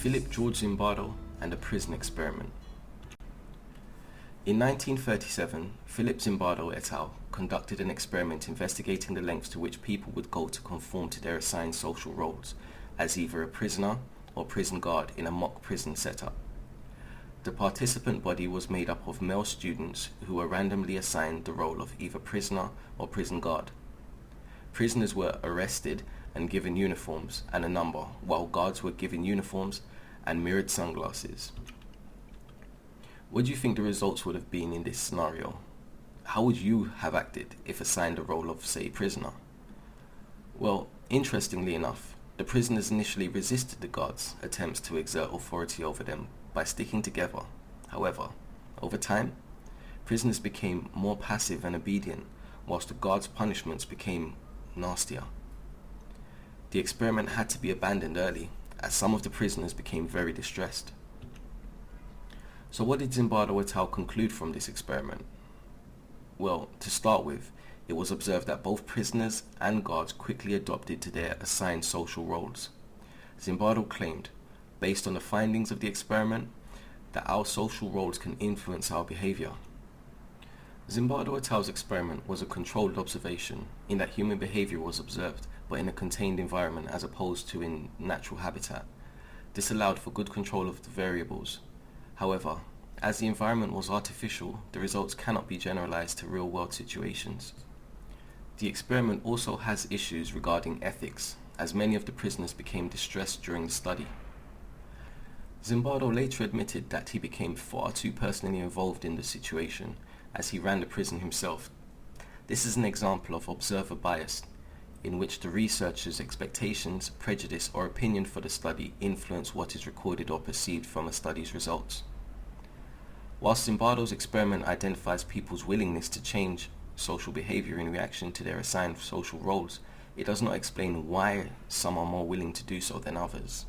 Philip George Zimbardo and the Prison Experiment. In 1937, Philip Zimbardo et al. Conducted an experiment investigating the lengths to which people would go to conform to their assigned social roles as either a prisoner or prison guard in a mock prison setup. The participant body was made up of male students who were randomly assigned the role of either prisoner or prison guard. Prisoners were arrested and given uniforms and a number, while guards were given uniforms and mirrored sunglasses. What do you think the results would have been in this scenario? How would you have acted if assigned the role of, say, prisoner? Well, interestingly enough, the prisoners initially resisted the guards' attempts to exert authority over them by sticking together. However, over time, prisoners became more passive and obedient, whilst the guards' punishments became nastier. The experiment had to be abandoned early, as some of the prisoners became very distressed. So what did Zimbardo et al. Conclude from this experiment? Well, to start with, it was observed that both prisoners and guards quickly adopted to their assigned social roles. Zimbardo claimed, based on the findings of the experiment, that our social roles can influence our behavior. Zimbardo et al.'s experiment was a controlled observation in that human behavior was observed, but in a contained environment as opposed to in natural habitat. This allowed for good control of the variables. However, as the environment was artificial, the results cannot be generalized to real-world situations. The experiment also has issues regarding ethics, as many of the prisoners became distressed during the study. Zimbardo later admitted that he became far too personally involved in the situation, as he ran the prison himself. This is an example of observer bias, in which the researcher's expectations, prejudice, or opinion for the study influence what is recorded or perceived from a study's results. Whilst Zimbardo's experiment identifies people's willingness to change social behavior in reaction to their assigned social roles, it does not explain why some are more willing to do so than others.